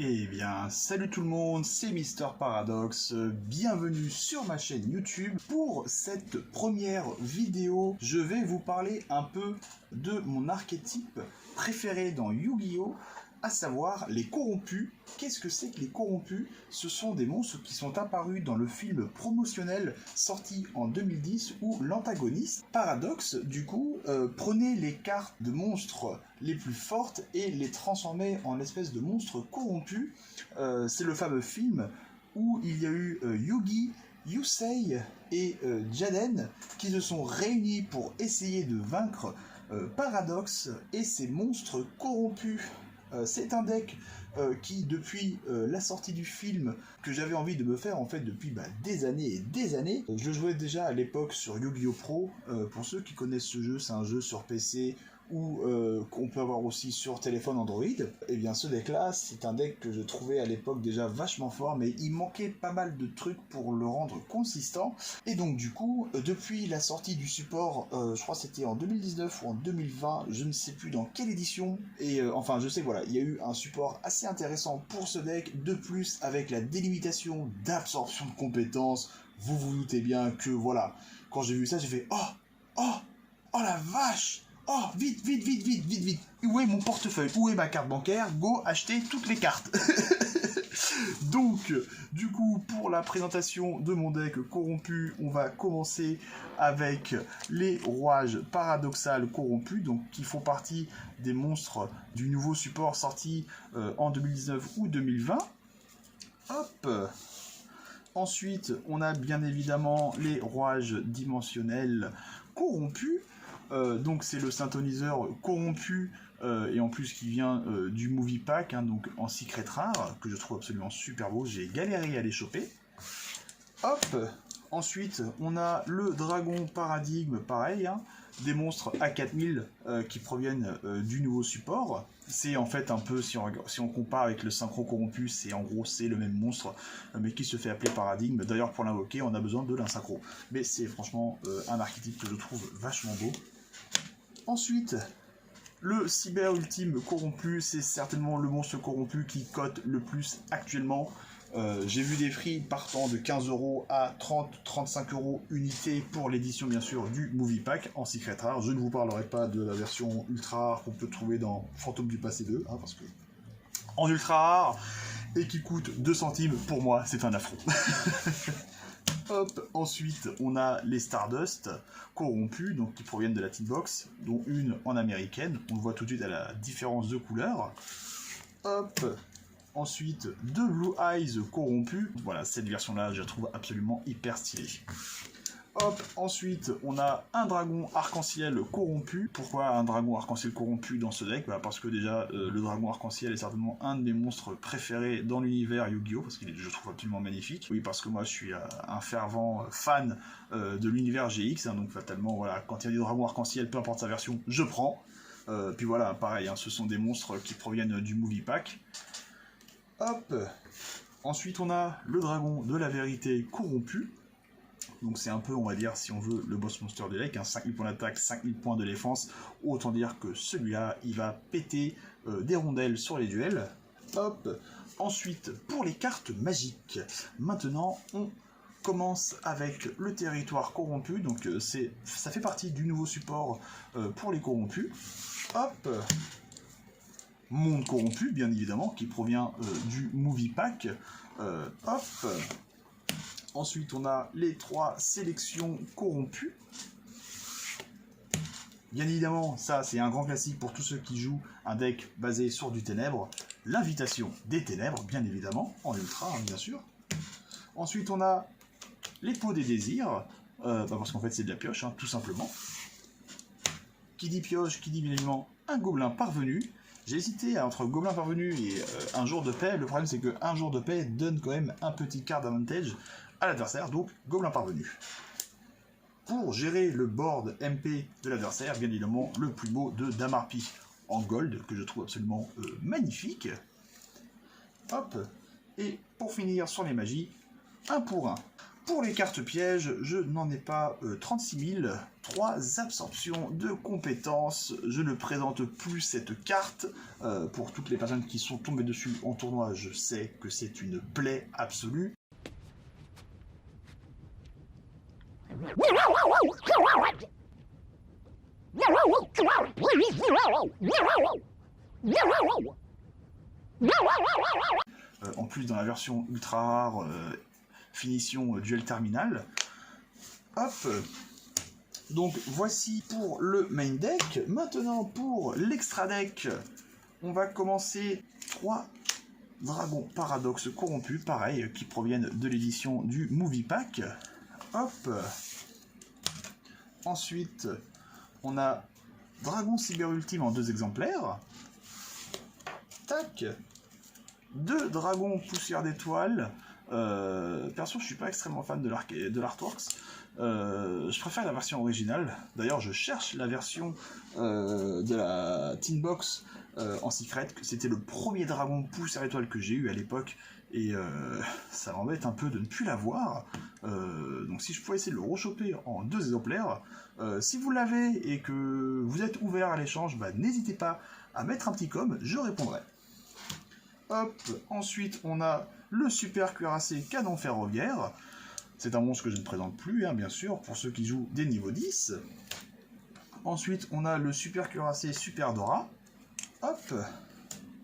Eh bien, salut tout le monde, c'est Mister Paradox, bienvenue sur ma chaîne YouTube. Pour cette première vidéo, je vais vous parler un peu de mon archétype préféré dans Yu-Gi-Oh!, à savoir les corrompus. Qu'est-ce que c'est que les corrompus? Ce sont des monstres qui sont apparus dans le film promotionnel sorti en 2010 où l'antagoniste, Paradox, du coup, prenait les cartes de monstres les plus fortes et les transformait en espèces de monstres corrompus. C'est le fameux film où il y a eu Yugi, Yusei et Jaden qui se sont réunis pour essayer de vaincre Paradox et ses monstres corrompus. C'est un deck qui, depuis la sortie du film, que j'avais envie de me faire en fait depuis des années et des années. Je jouais déjà à l'époque sur Yu-Gi-Oh! Pro. Pour ceux qui connaissent ce jeu, c'est un jeu sur PC ou qu'on peut avoir aussi sur téléphone Android. Et bien ce deck là, c'est un deck que je trouvais à l'époque déjà vachement fort, mais il manquait pas mal de trucs pour le rendre consistant. Et donc du coup, depuis la sortie du support, je crois que c'était en 2019 ou en 2020, je ne sais plus dans quelle édition, et enfin je sais que voilà, il y a eu un support assez intéressant pour ce deck, de plus avec la délimitation d'absorption de compétences. Vous vous doutez bien que voilà, quand j'ai vu ça, j'ai fait oh la vache! Oh, vite, vite, vite, vite, vite, vite. Où est mon portefeuille? Où est ma carte bancaire? Go, acheter toutes les cartes. Donc, du coup, pour la présentation de mon deck corrompu, on va commencer avec les rouages paradoxales corrompus, donc qui font partie des monstres du nouveau support sorti en 2019 ou 2020. Hop. Ensuite, on a bien évidemment les rouages dimensionnels corrompus. Donc c'est le synthoniseur corrompu et en plus qui vient du Movie Pack, hein, donc en secret rare, que je trouve absolument super beau, j'ai galéré à les choper. Hop. Ensuite on a le dragon paradigme, pareil, hein, des monstres A4000 qui proviennent du nouveau support. C'est en fait un peu, si on compare avec le synchro corrompu, c'est en gros c'est le même monstre, mais qui se fait appeler paradigme. D'ailleurs pour l'invoquer on a besoin de l'insynchro. Mais c'est franchement un archétype que je trouve vachement beau. Ensuite, le cyber ultime corrompu, c'est certainement le monstre corrompu qui cote le plus actuellement. J'ai vu des prix partant de 15 € à 30-35 € unité pour l'édition bien sûr du Movie Pack en secret rare. Je ne vous parlerai pas de la version ultra rare qu'on peut trouver dans Fantôme du Passé 2, hein, parce que en ultra rare et qui coûte 2 centimes, pour moi c'est un affront. Hop, ensuite on a les Stardust corrompus, donc qui proviennent de la Teambox, dont une en américaine, on le voit tout de suite à la différence de couleur. Hop, ensuite deux Blue Eyes corrompus, voilà cette version là je la trouve absolument hyper stylée. Hop, ensuite on a un dragon arc-en-ciel corrompu. Pourquoi un dragon arc-en-ciel corrompu dans ce deck? Parce que déjà le dragon arc-en-ciel est certainement un de mes monstres préférés dans l'univers Yu-Gi-Oh! Parce qu'il est, je trouve, absolument magnifique. Oui, parce que moi je suis un fervent fan de l'univers GX, hein, donc fatalement voilà, quand il y a des dragons arc-en-ciel, peu importe sa version, je prends. Puis voilà, pareil, hein, ce sont des monstres qui proviennent du Movie Pack. Hop, ensuite on a le dragon de la vérité corrompu. Donc c'est un peu, on va dire, si on veut, le boss monster du deck, hein, 5000 points d'attaque, 5000 points de défense. Autant dire que celui-là, il va péter des rondelles sur les duels. Hop. Ensuite, pour les cartes magiques, maintenant, on commence avec le territoire corrompu. Donc ça fait partie du nouveau support pour les corrompus. Hop. Monde corrompu, bien évidemment, qui provient du Movie Pack. Hop. Ensuite, on a les 3 sélections corrompues. Bien évidemment, ça c'est un grand classique pour tous ceux qui jouent un deck basé sur du ténèbres. L'invitation des ténèbres, bien évidemment, en ultra, hein, bien sûr. Ensuite, on a les pots des désirs, parce qu'en fait c'est de la pioche, hein, tout simplement. Qui dit pioche, qui dit bien évidemment un gobelin parvenu. J'ai hésité entre gobelin parvenu et un jour de paix. Le problème c'est que un jour de paix donne quand même un petit card advantage à l'adversaire, donc gobelin parvenu. Pour gérer le board MP de l'adversaire, bien évidemment le plus beau de Damarpi en gold, que je trouve absolument magnifique. Hop, et pour finir sur les magies, un pour un. Pour les cartes pièges, je n'en ai pas 36 000. 3 absorptions de compétences. Je ne présente plus cette carte. Pour toutes les personnes qui sont tombées dessus en tournoi, je sais que c'est une plaie absolue. En plus, dans la version ultra rare, finition duel terminal. Hop. Donc voici pour le main deck. Maintenant pour l'extra deck, on va commencer 3 dragons paradoxes corrompus, pareil, qui proviennent de l'édition du Movie Pack. Hop. Ensuite, on a Dragon Cyber Ultime en 2 exemplaires. Tac. 2 dragons poussière d'étoiles. Perso, je suis pas extrêmement fan de l'artworks. Je préfère la version originale. D'ailleurs, je cherche la version de la Teen Box en secret. C'était le premier dragon poussière étoile que j'ai eu à l'époque. Et ça m'embête un peu de ne plus l'avoir. Donc si je pouvais essayer de le rechoper en 2 exemplaires. Si vous l'avez et que vous êtes ouvert à l'échange, bah, n'hésitez pas à mettre un petit com, je répondrai. Hop, ensuite on a le super cuirassé canon ferroviaire. C'est un monstre que je ne présente plus, hein, bien sûr, pour ceux qui jouent des niveaux 10. Ensuite on a le super cuirassé super Dora. Hop,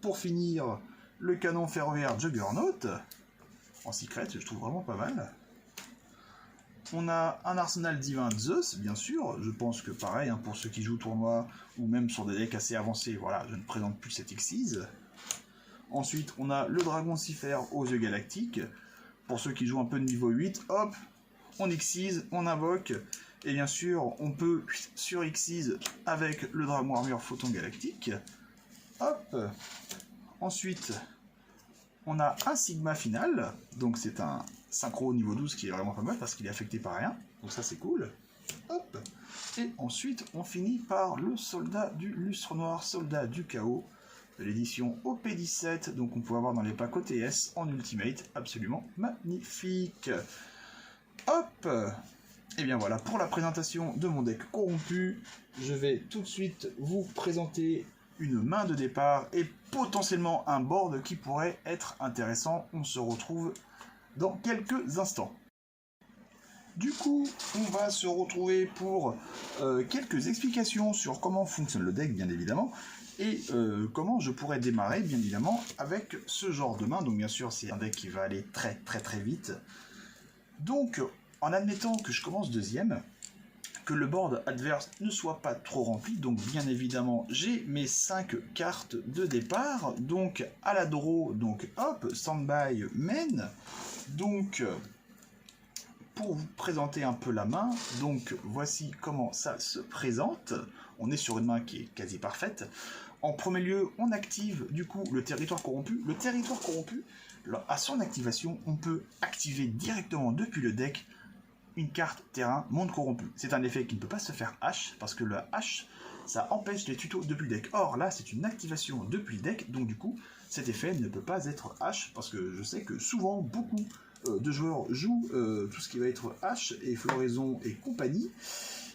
pour finir, le canon ferroviaire Juggernaut. En secret, je trouve vraiment pas mal. On a un arsenal divin Zeus, bien sûr. Je pense que pareil, hein, pour ceux qui jouent tournoi, ou même sur des decks assez avancés, voilà, je ne présente plus cette Xyz. Ensuite, on a le dragon Cypher aux yeux galactiques. Pour ceux qui jouent un peu de niveau 8, hop, on Xyz, on invoque. Et bien sûr, on peut sur Xyz avec le dragon armure photon galactique. Hop. Ensuite, on a un Sigma final. Donc c'est un synchro niveau 12 qui est vraiment pas mal parce qu'il est affecté par rien. Donc ça c'est cool. Hop. Et ensuite, on finit par le soldat du lustre noir, soldat du chaos. L'édition OP17, donc on peut avoir dans les packs OTS en Ultimate, absolument magnifique. Hop. Et bien voilà, pour la présentation de mon deck corrompu, je vais tout de suite vous présenter une main de départ et potentiellement un board qui pourrait être intéressant. On se retrouve dans quelques instants. Du coup, on va se retrouver pour quelques explications sur comment fonctionne le deck, bien évidemment, et comment je pourrais démarrer, bien évidemment, avec ce genre de main. Donc bien sûr, c'est un deck qui va aller très vite. Donc, en admettant que je commence deuxième, que le board adverse ne soit pas trop rempli, donc bien évidemment, j'ai mes 5 cartes de départ, donc à la draw, donc hop, standby, main, donc... Pour vous présenter un peu la main, donc voici comment ça se présente. On est sur une main qui est quasi parfaite. En premier lieu, on active du coup le territoire corrompu. Le territoire corrompu, à son activation, on peut activer directement depuis le deck une carte terrain monde corrompu. C'est un effet qui ne peut pas se faire H, parce que le H, ça empêche les tutos depuis le deck. Or là, c'est une activation depuis le deck, donc du coup, cet effet ne peut pas être H, parce que je sais que souvent, beaucoup de joueurs jouent tout ce qui va être H et floraison et compagnie,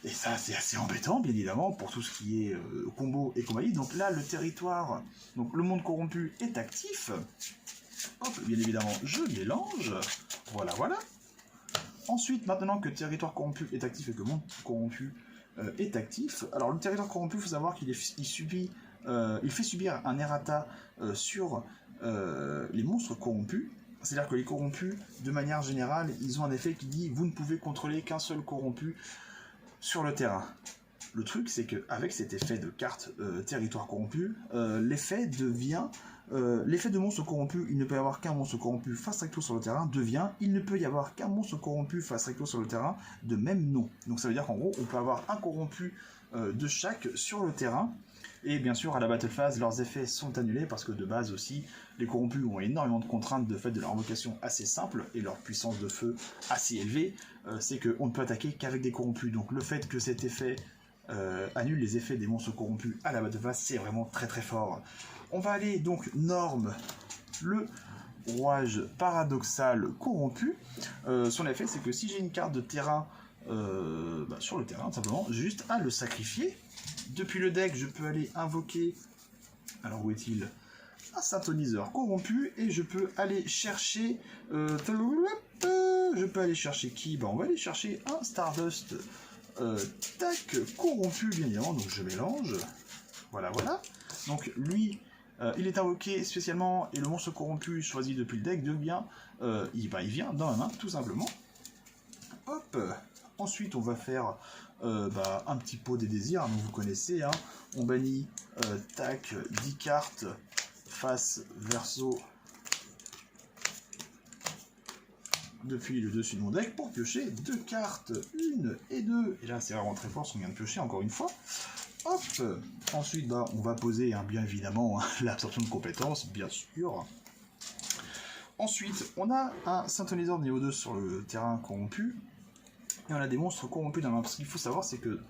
et ça c'est assez embêtant bien évidemment pour tout ce qui est combo et compagnie. Donc là le territoire, donc le monde corrompu est actif. Hop, bien évidemment je mélange, voilà. Ensuite, maintenant que le territoire corrompu est actif et que le monde corrompu est actif, alors le territoire corrompu, il faut savoir qu'il il fait subir un errata sur les monstres corrompus. C'est-à-dire que les corrompus, de manière générale, ils ont un effet qui dit « vous ne pouvez contrôler qu'un seul corrompu sur le terrain ». Le truc, c'est qu'avec cet effet de carte territoire corrompu, l'effet devient... l'effet de monstre corrompu, il ne peut y avoir qu'un monstre corrompu face recto sur le terrain, devient il ne peut y avoir qu'un monstre corrompu face recto sur le terrain de même nom. Donc ça veut dire qu'en gros, on peut avoir un corrompu de chaque sur le terrain. Et bien sûr, à la battle phase, leurs effets sont annulés parce que de base aussi, les corrompus ont énormément de contraintes de fait de leur invocation assez simple et leur puissance de feu assez élevée. C'est qu'on ne peut attaquer qu'avec des corrompus. Donc le fait que cet effet annule les effets des monstres corrompus à la battle phase, c'est vraiment très fort. On va aller donc norme le rouage paradoxal corrompu. Son effet, c'est que si j'ai une carte de terrain sur le terrain, tout simplement, juste à le sacrifier. Depuis le deck, je peux aller invoquer, alors où est-il? Un synthoniseur corrompu, et je peux aller chercher... je peux aller chercher qui? On va aller chercher un Stardust corrompu, bien évidemment, donc je mélange. Voilà. Donc lui, il est invoqué spécialement, et le monstre corrompu choisi depuis le deck devient... il vient dans ma main, tout simplement. Hop. Ensuite, on va faire un petit pot des désirs, donc vous connaissez, hein. On bannit 10 cartes face verso depuis le dessus de mon deck pour piocher 2 cartes, 1 et 2. Et là, c'est vraiment très fort, on vient de piocher encore une fois. Hop. Ensuite, on va poser, bien évidemment, l'absorption de compétences, bien sûr. Ensuite, on a un synthoniseur de niveau 2 sur le terrain corrompu. Et on a des monstres corrompus dans la main. Parce qu'il faut savoir, c'est que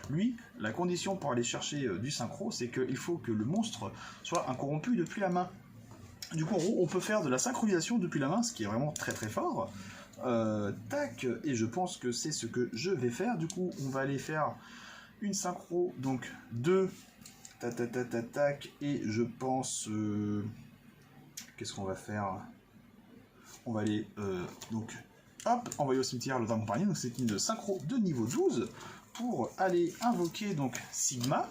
lui, la condition pour aller chercher du synchro, c'est qu'il faut que le monstre soit un corrompu depuis la main. Du coup, en gros, on peut faire de la synchronisation depuis la main, ce qui est vraiment très très fort. Et je pense que c'est ce que je vais faire. Du coup, on va aller faire une synchro, donc 2, et je pense... qu'est-ce qu'on va faire? On va aller, hop, envoyer au cimetière le dragon parnier, donc c'est une synchro de niveau 12, pour aller invoquer, donc, Sigma.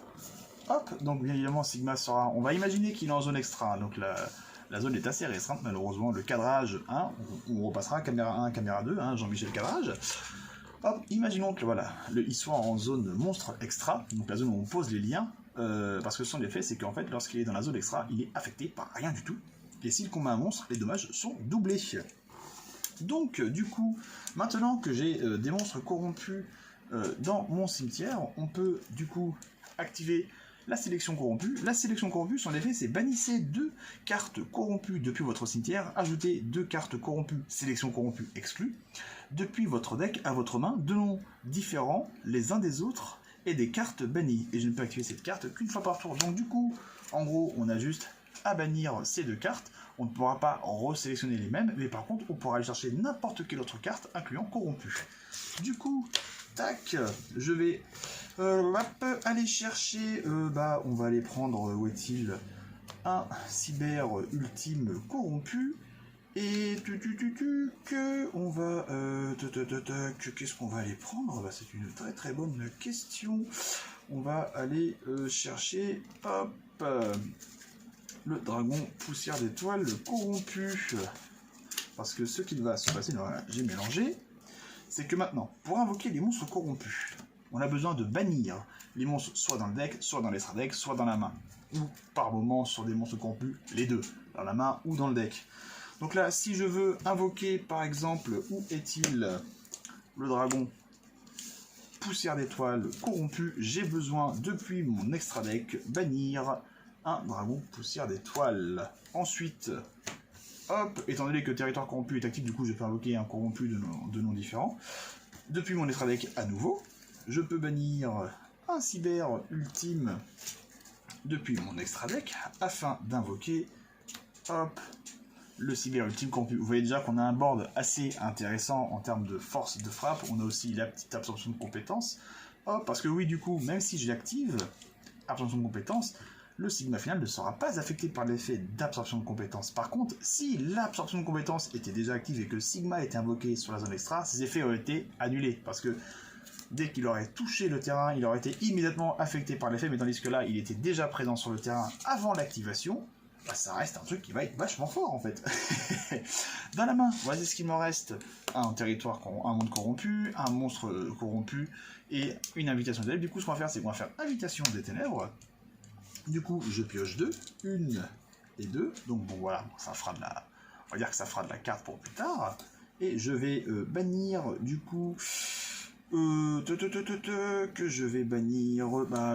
Hop, donc bien évidemment, Sigma sera... On va imaginer qu'il est en zone extra, donc la zone est assez restreinte, malheureusement. Le cadrage 1, on repassera caméra 1, caméra 2, Jean-Michel cadrage. Hop, imaginons que voilà, il soit en zone monstre extra, donc la zone où on pose les liens, parce que son effet, c'est qu'en fait, lorsqu'il est dans la zone extra, il est affecté par rien du tout. Et s'il combat un monstre, les dommages sont doublés. Donc, du coup, maintenant que j'ai des monstres corrompus dans mon cimetière, on peut, du coup, activer la sélection corrompue. La sélection corrompue, son effet, c'est bannissez 2 cartes corrompues depuis votre cimetière, ajoutez 2 cartes corrompues, sélection corrompue exclue, depuis votre deck à votre main, de noms différents les uns des autres, et des cartes bannies. Et je ne peux activer cette carte qu'une fois par tour. Donc, du coup, en gros, on a juste à bannir ces 2 cartes. On ne pourra pas resélectionner les mêmes, mais par contre, on pourra aller chercher n'importe quelle autre carte, incluant corrompu. Du coup, tac, je vais aller chercher, on va aller prendre, où est-il, un cyber ultime corrompu, et on va, qu'est-ce qu'on va aller prendre? C'est une très très bonne question. On va aller chercher, hop, le dragon poussière d'étoile corrompu. Parce que ce qu'il va se passer, j'ai mélangé, c'est que maintenant, pour invoquer les monstres corrompus, on a besoin de bannir les monstres soit dans le deck, soit dans l'extra deck, soit dans la main. Ou par moment sur des monstres corrompus, les deux, dans la main ou dans le deck. Donc là, si je veux invoquer par exemple, où est-il le dragon poussière d'étoile corrompu, j'ai besoin depuis mon extra deck bannir un dragon poussière d'étoile. Ensuite, hop, étant donné que le territoire corrompu est actif, du coup je peux invoquer un corrompu de noms différents. Depuis mon extra deck à nouveau, je peux bannir un cyber ultime depuis mon extra deck afin d'invoquer, hop, le cyber ultime corrompu. Vous voyez déjà qu'on a un board assez intéressant en termes de force de frappe. On a aussi la petite absorption de compétences. Hop, parce que oui, du coup, même si je l'active, absorption de compétences, le sigma final ne sera pas affecté par l'effet d'absorption de compétences. Par contre, si l'absorption de compétences était déjà active et que sigma était invoqué sur la zone extra, ces effets auraient été annulés. Parce que dès qu'il aurait touché le terrain, il aurait été immédiatement affecté par l'effet, mais tandis que là, il était déjà présent sur le terrain avant l'activation, ça reste un truc qui va être vachement fort en fait. Dans la main, voici ce qu'il me reste. Un territoire, un monde corrompu, un monstre corrompu, et une invitation des ténèbres. Du coup, ce qu'on va faire, c'est qu'on va faire invitation des ténèbres. Du coup, je pioche 2, 1 et 2. Donc bon voilà, ça fera de la... On va dire que ça fera de la carte pour plus tard. Et je vais bannir, du coup... que je vais bannir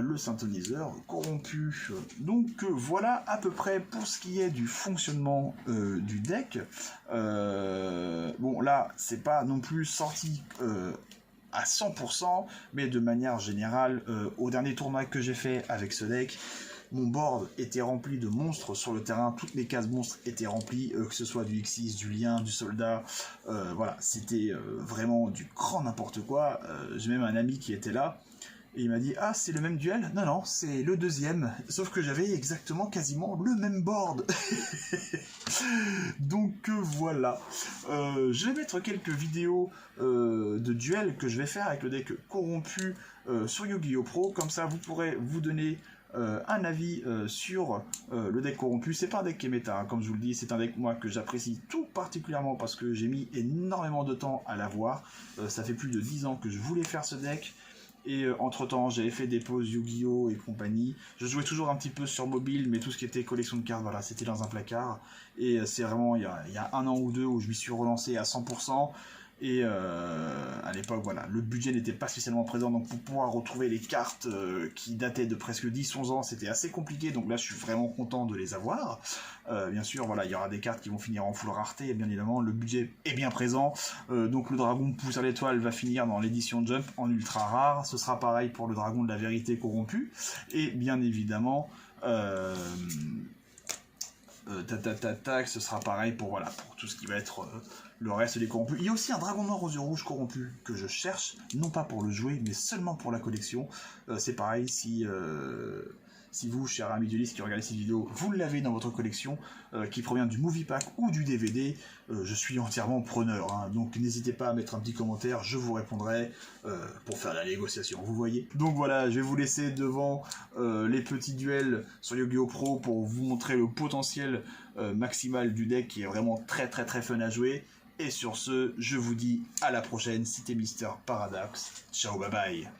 le synthoniseur corrompu. Donc voilà à peu près pour ce qui est du fonctionnement du deck. Bon là, c'est pas non plus sorti... à 100%, mais de manière générale, au dernier tournoi que j'ai fait avec ce deck, mon board était rempli de monstres sur le terrain, toutes les cases monstres étaient remplies, que ce soit du Xyz, du lien, du soldat, voilà, c'était vraiment du grand n'importe quoi. J'ai même un ami qui était là, et il m'a dit « Ah, c'est le même duel ?» Non, non, c'est le deuxième, sauf que j'avais exactement quasiment le même board. Donc voilà, je vais mettre quelques vidéos de duels que je vais faire avec le deck corrompu sur Yu-Gi-Oh! Pro, comme ça vous pourrez vous donner un avis sur le deck corrompu. C'est pas un deck qui est méta, hein, comme je vous le dis, c'est un deck moi que j'apprécie tout particulièrement parce que j'ai mis énormément de temps à l'avoir. Ça fait plus de 10 ans que je voulais faire ce deck. Et entre temps j'avais fait des pauses Yu-Gi-Oh! Et compagnie. Je jouais toujours un petit peu sur mobile, mais tout ce qui était collection de cartes, voilà, c'était dans un placard. Et c'est vraiment il y a un an ou deux où je m'y suis relancé à 100%. Et à l'époque, voilà, le budget n'était pas spécialement présent, donc pour pouvoir retrouver les cartes qui dataient de presque 10-11 ans, c'était assez compliqué, donc là je suis vraiment content de les avoir. Bien sûr, voilà, il y aura des cartes qui vont finir en full rareté, et bien évidemment, le budget est bien présent, donc le dragon pousse à l'étoile va finir dans l'édition Jump en ultra rare, ce sera pareil pour le dragon de la vérité corrompu, et bien évidemment... ce sera pareil pour, voilà, pour tout ce qui va être le reste des corrompus. Il y a aussi un dragon noir aux yeux rouges corrompu que je cherche, non pas pour le jouer, mais seulement pour la collection. C'est pareil, si vous, cher ami Dueliste qui regardez cette vidéo, vous l'avez dans votre collection, qui provient du Movie Pack ou du DVD, je suis entièrement preneur, hein. Donc n'hésitez pas à mettre un petit commentaire, je vous répondrai pour faire la négociation, vous voyez. Donc voilà, je vais vous laisser devant les petits duels sur Yu-Gi-Oh! Pro pour vous montrer le potentiel maximal du deck qui est vraiment très fun à jouer. Et sur ce, je vous dis à la prochaine, c'était Mister Paradox. Ciao, bye bye.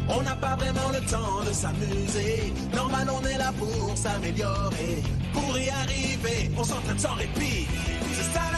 On n'a pas vraiment le temps de s'amuser. Normal, on est là pour s'améliorer. Pour y arriver, on s'entraîne sans répit. C'est ça